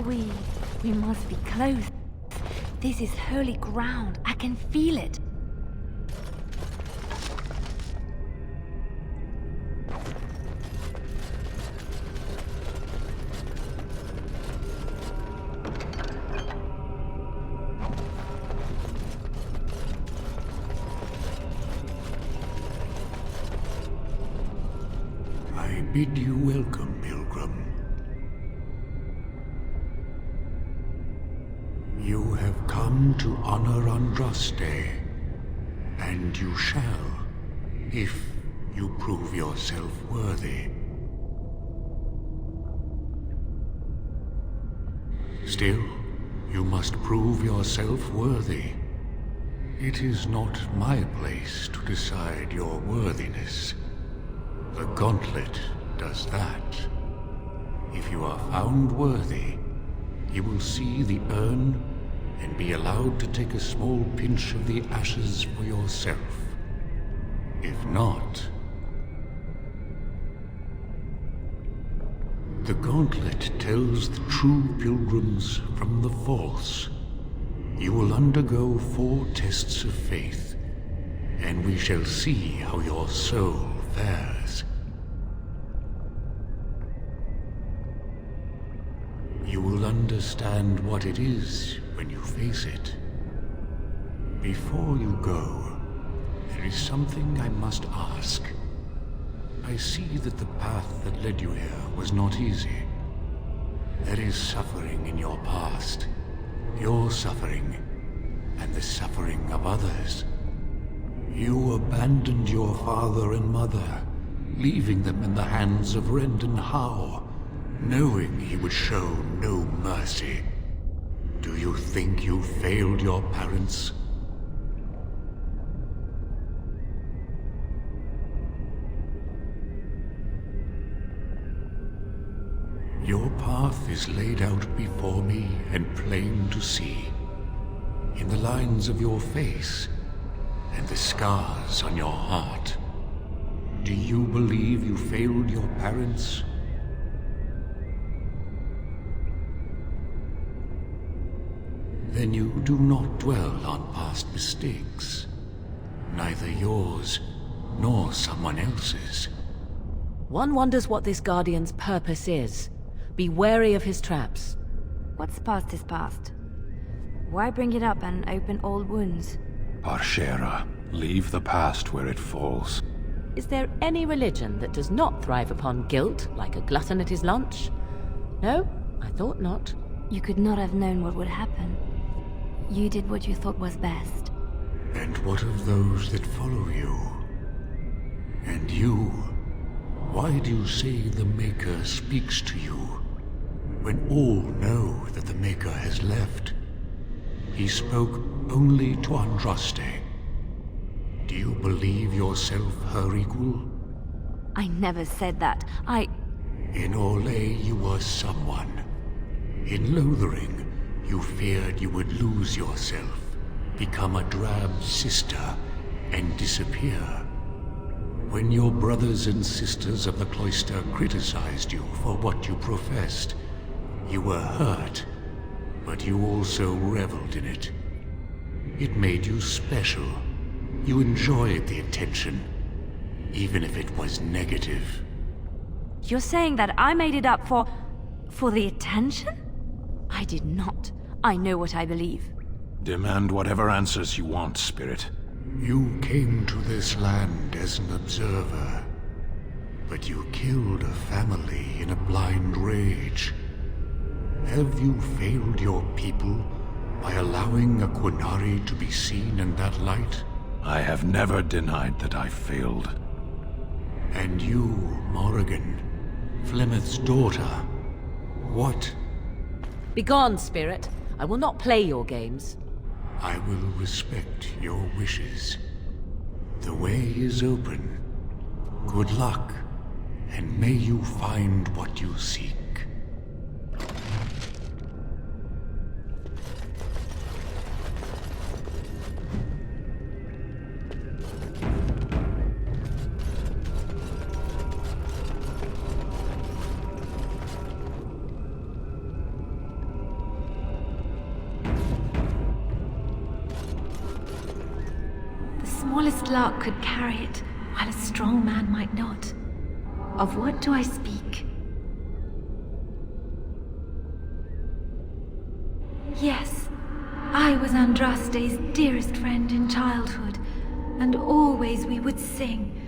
We must be close. This is holy ground. I can feel it. I bid you welcome, pilgrim. You have come to honor Andraste, and you shall, if you prove yourself worthy. Still, you must prove yourself worthy. It is not my place to decide your worthiness. The gauntlet does that. If you are found worthy, you will see the urn and be allowed to take a small pinch of the ashes for yourself. If not... The gauntlet tells the true pilgrims from the false. You will undergo 4 tests of faith, and we shall see how your soul fares. You will understand what it is when you face it. Before you go, there is something I must ask. I see that the path that led you here was not easy. There is suffering in your past. Your suffering, and the suffering of others. You abandoned your father and mother, leaving them in the hands of Rendon Howe, knowing he would show no mercy. Do you think you failed your parents? Your path is laid out before me and plain to see, in the lines of your face and the scars on your heart. Do you believe you failed your parents? Then you do not dwell on past mistakes, neither yours nor someone else's. One wonders what this Guardian's purpose is. Be wary of his traps. What's past is past. Why bring it up and open old wounds? Parshera, leave the past where it falls. Is there any religion that does not thrive upon guilt, like a glutton at his lunch? No, I thought not. You could not have known what would happen. You did what you thought was best. And what of those that follow you? And you? Why do you say the Maker speaks to you, when all know that the Maker has left? He spoke only to Andraste. Do you believe yourself her equal? I never said that. In Orlais you were someone. In Lothering, you feared you would lose yourself, become a drab sister, and disappear. When your brothers and sisters of the cloister criticized you for what you professed, you were hurt, but you also reveled in it. It made you special. You enjoyed the attention, even if it was negative. You're saying that I made it up for the attention? I did not. I know what I believe. Demand whatever answers you want, Spirit. You came to this land as an observer, but you killed a family in a blind rage. Have you failed your people by allowing a Qunari to be seen in that light? I have never denied that I failed. And you, Morrigan, Flemeth's daughter, what? Begone, Spirit. I will not play your games. I will respect your wishes. The way is open. Good luck, and may you find what you seek. smallest lark could carry it, while a strong man might not. Of what do I speak? Yes, I was Andraste's dearest friend in childhood, and always we would sing.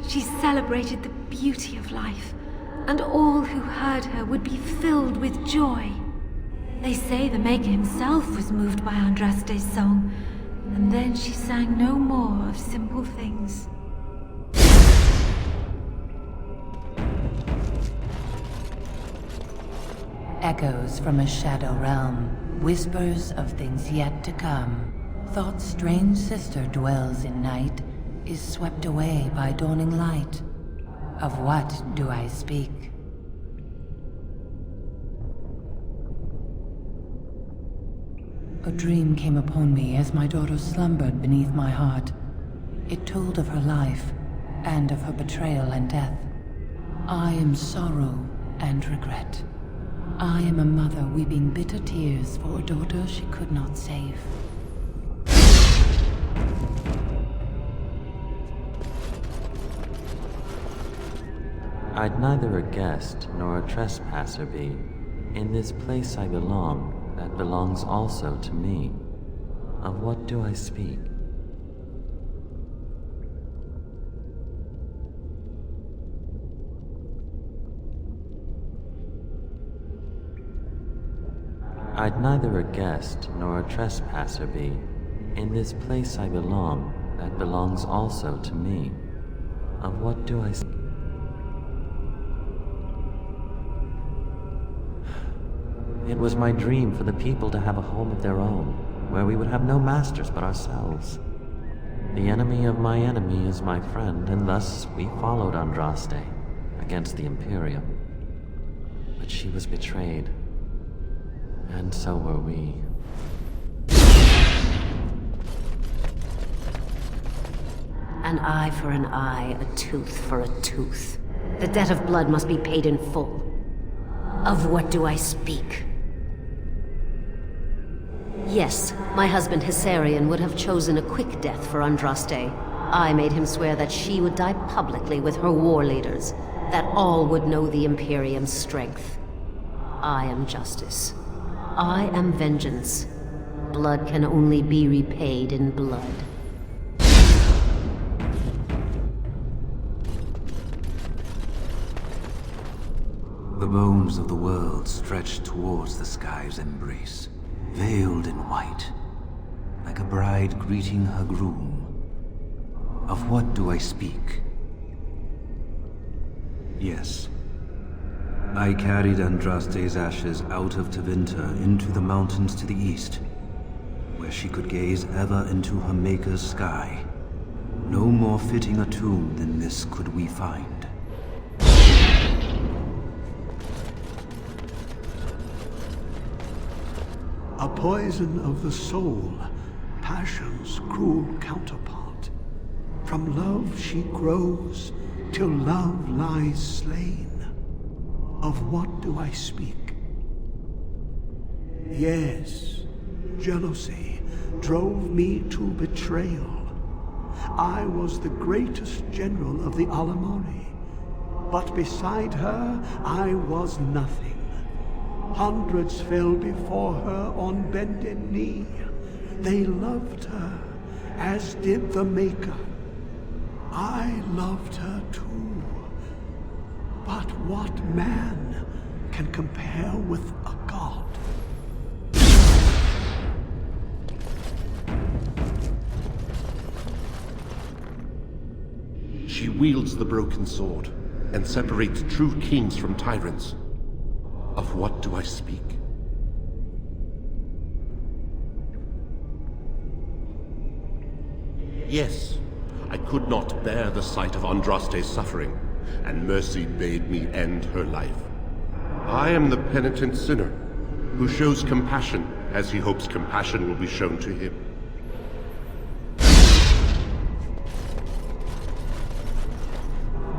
She celebrated the beauty of life, and all who heard her would be filled with joy. They say the Maker himself was moved by Andraste's song, and then she sang no more of simple things. Echoes from a shadow realm, whispers of things yet to come. Thought's strange sister dwells in night, is swept away by dawning light. Of what do I speak? A dream came upon me as my daughter slumbered beneath my heart. It told of her life, and of her betrayal and death. I am sorrow and regret. I am a mother weeping bitter tears for a daughter she could not save. I'd neither a guest nor a trespasser be. In this place I belong, that belongs also to me. Of what do I speak? I'd neither a guest nor a trespasser be. In this place I belong, that belongs also to me. Of what do I speak? It was my dream for the people to have a home of their own, where we would have no masters but ourselves. The enemy of my enemy is my friend, and thus we followed Andraste against the Imperium. But she was betrayed, and so were we. An eye for an eye, a tooth for a tooth. The debt of blood must be paid in full. Of what do I speak? Yes, my husband Hysarion would have chosen a quick death for Andraste. I made him swear that she would die publicly with her war leaders, that all would know the Imperium's strength. I am justice. I am vengeance. Blood can only be repaid in blood. The bones of the world stretch towards the sky's embrace, veiled in white, like a bride greeting her groom. Of what do I speak? Yes. I carried Andraste's ashes out of Tevinter into the mountains to the east, where she could gaze ever into her Maker's sky. No more fitting a tomb than this could we find. A poison of the soul, passion's cruel counterpart. From love she grows, till love lies slain. Of what do I speak? Yes, jealousy drove me to betrayal. I was the greatest general of the Alamori, but beside her I was nothing. Hundreds fell before her on bended knee. They loved her, as did the Maker. I loved her too. But what man can compare with a god? She wields the broken sword and separates true kings from tyrants. Of what do I speak? Yes, I could not bear the sight of Andraste's suffering, and mercy bade me end her life. I am the penitent sinner, who shows compassion as he hopes compassion will be shown to him.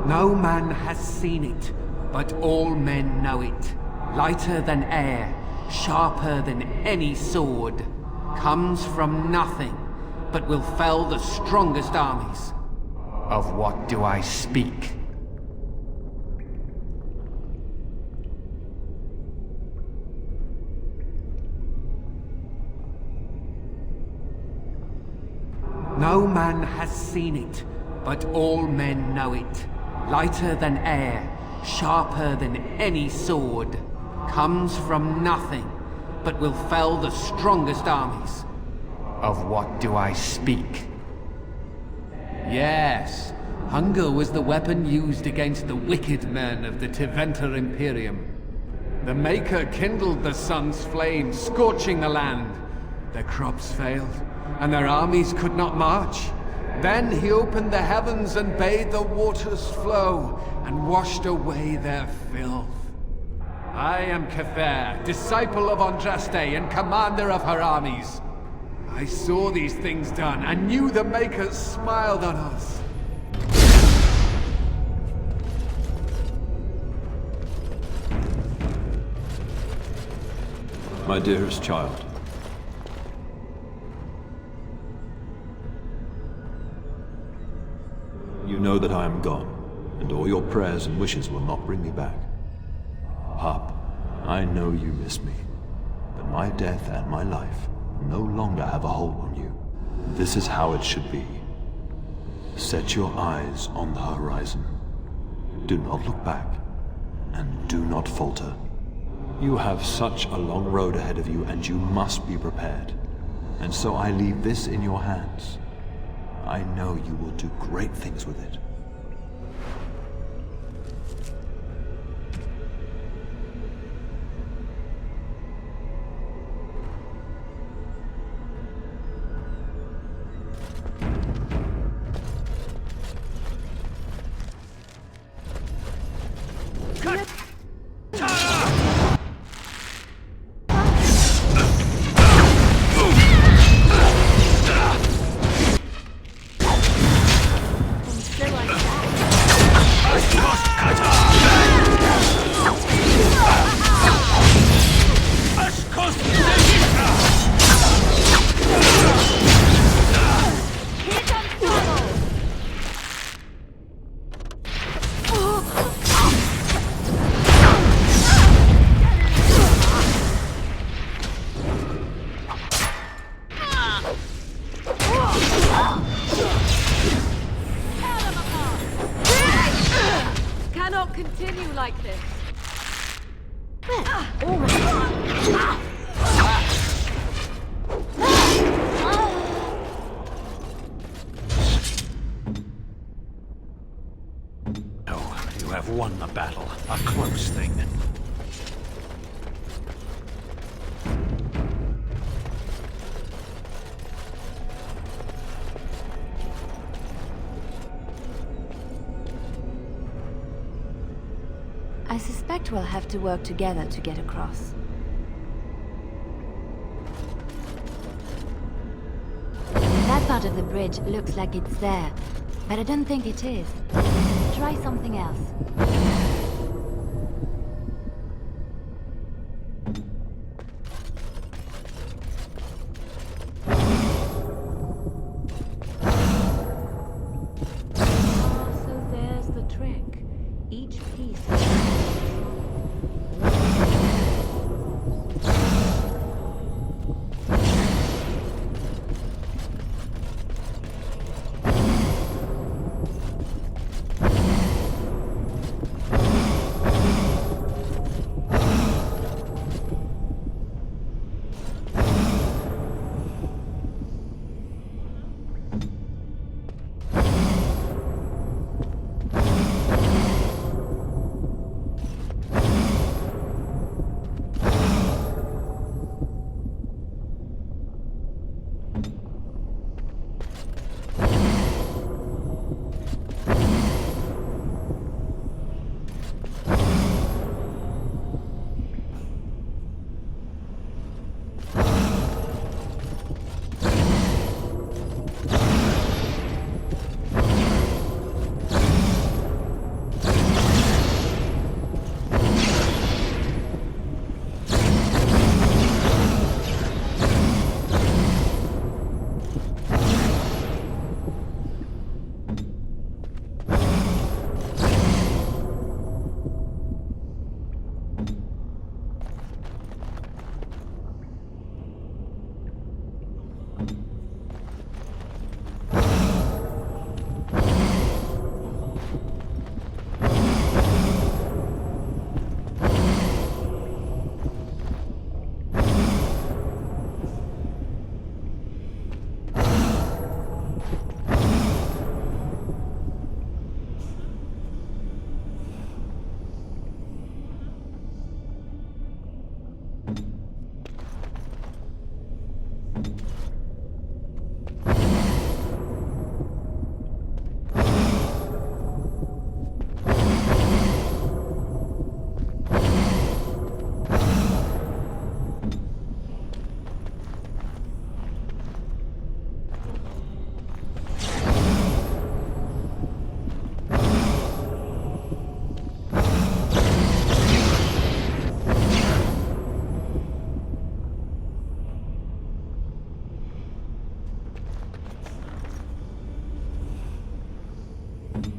No man has seen it, but all men know it. Lighter than air, sharper than any sword, comes from nothing, but will fell the strongest armies. Of what do I speak? No man has seen it, but all men know it. Lighter than air, sharper than any sword. Comes from nothing, but will fell the strongest armies. Of what do I speak? Yes, hunger was the weapon used against the wicked men of the Tevinter Imperium. The Maker kindled the sun's flame, scorching the land. Their crops failed, and their armies could not march. Then he opened the heavens and bade the waters flow, and washed away their filth. I am Kefir, disciple of Andraste and commander of her armies. I saw these things done, and knew the Makers smiled on us. My dearest child. You know that I am gone, and all your prayers and wishes will not bring me back. Pup, I know you miss me, but my death and my life no longer have a hold on you. This is how it should be. Set your eyes on the horizon. Do not look back, and do not falter. You have such a long road ahead of you, and you must be prepared. And so I leave this in your hands. I know you will do great things with it. Continue like this. No, you have won the battle. A close thing. I suspect we'll have to work together to get across. That part of the bridge looks like it's there, but I don't think it is. Try something else. So there's the trick. Each piece.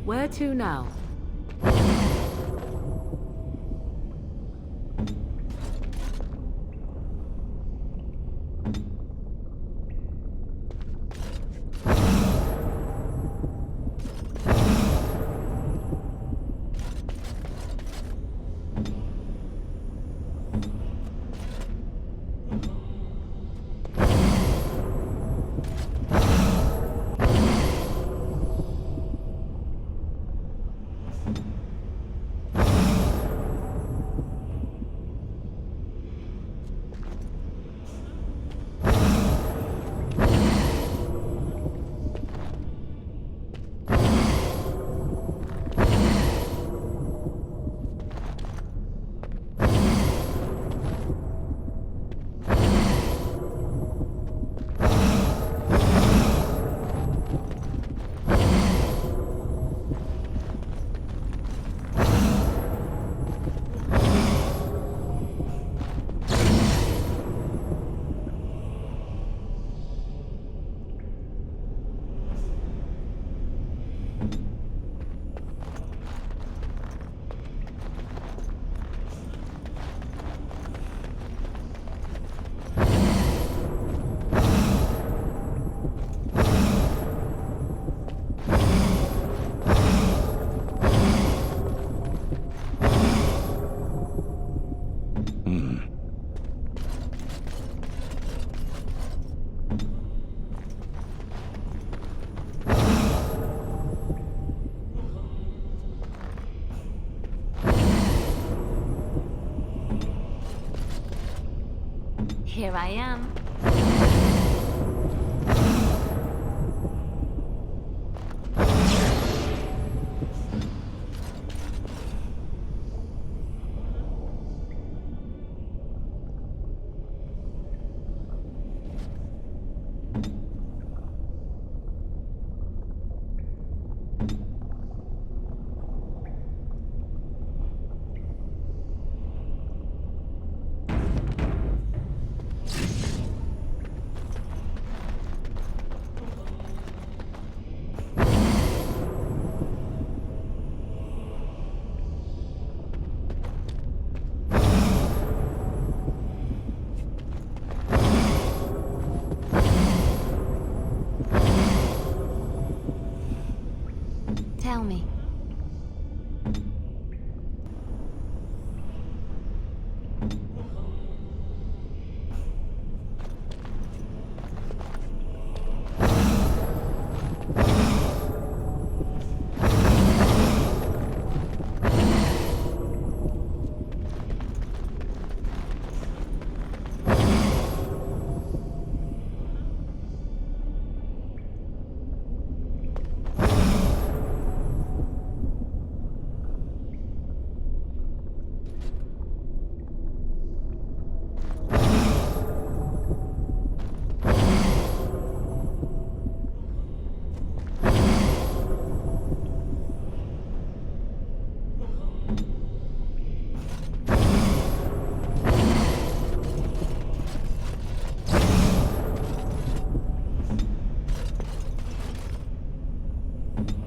Where to now? Here I am. Tell me.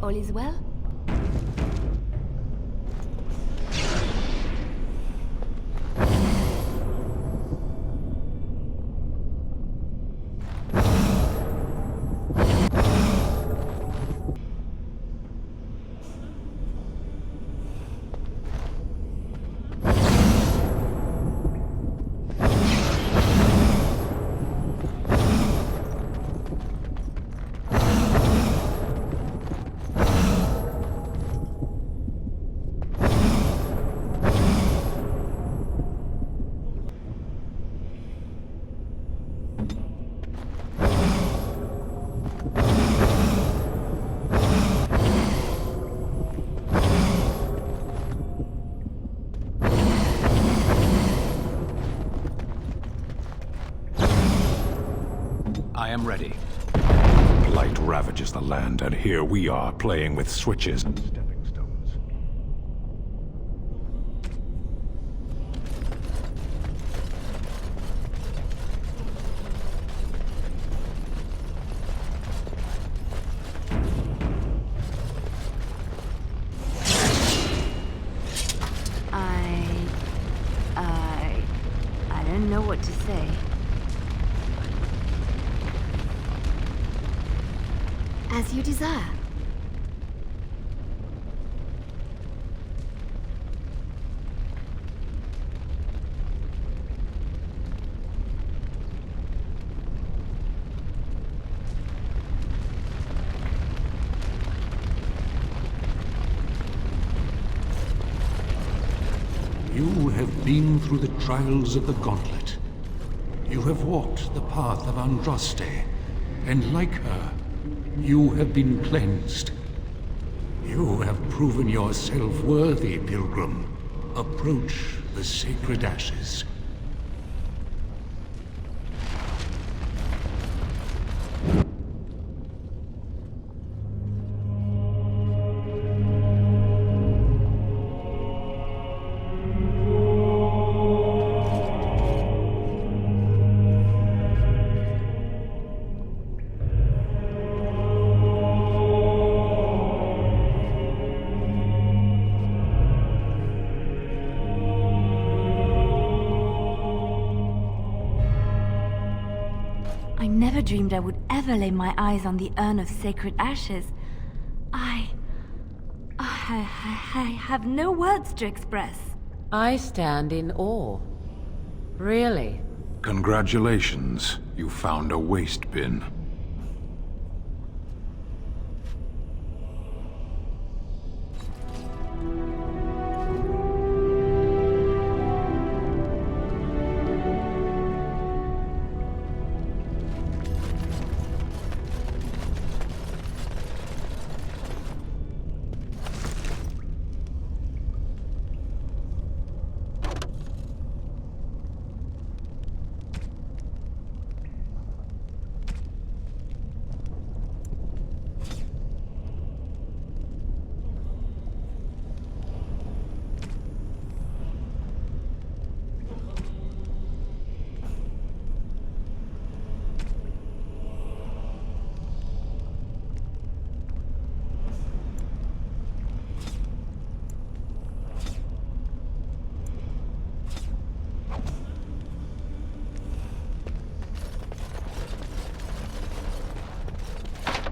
All is well? I am ready. Blight ravages the land, and here we are playing with switches and stepping stones. what to say. As you desire. You have been through the trials of the Gauntlet. You have walked the path of Andraste, and like her, you have been cleansed. You have proven yourself worthy, Pilgrim. Approach the sacred ashes. I never dreamed I would ever lay my eyes on the urn of sacred ashes. I have no words to express. I stand in awe. Really? Congratulations, you found a waste bin.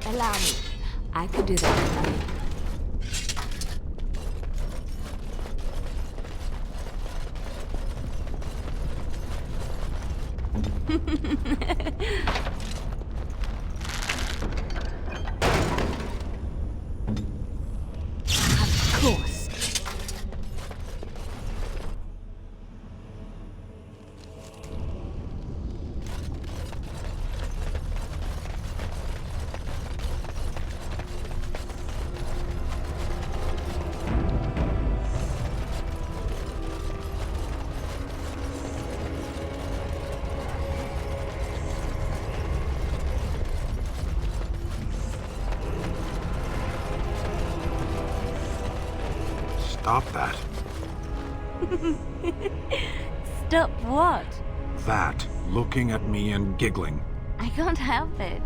Allow me. I could do that. Of course. Stop that. Stop what? That. Looking at me and giggling. I can't help it.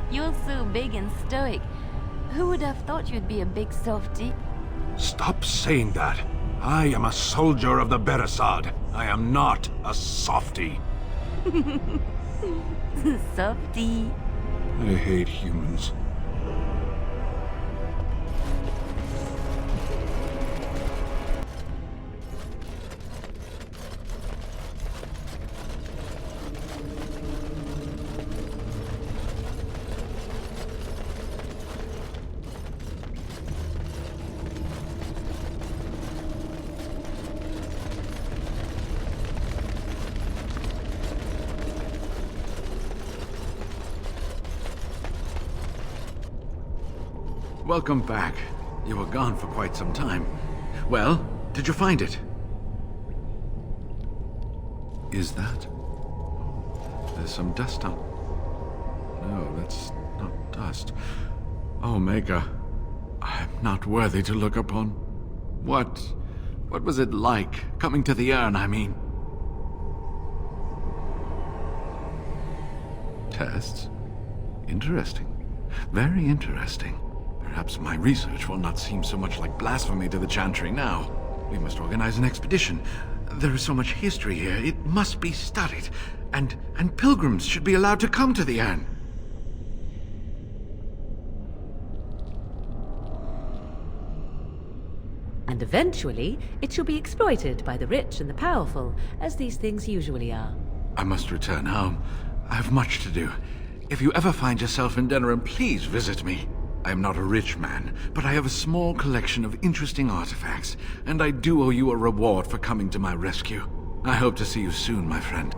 You're so big and stoic. Who would have thought you'd be a big softy? Stop saying that. I am a soldier of the Beresad. I am not a softy. Softy. I hate humans. Welcome back. You were gone for quite some time. Well, did you find it? Is that? There's some dust on... No, that's not dust. Oh, Maker. I'm not worthy to look upon. What was it like, coming to the urn, I mean? Tests? Interesting. Very interesting. Perhaps my research will not seem so much like blasphemy to the Chantry now. We must organize an expedition. There is so much history here, it must be studied. And pilgrims should be allowed to come to the Anne. And eventually, it shall be exploited by the rich and the powerful, as these things usually are. I must return home. I have much to do. If you ever find yourself in Denerim, please visit me. I am not a rich man, but I have a small collection of interesting artifacts, and I do owe you a reward for coming to my rescue. I hope to see you soon, my friend.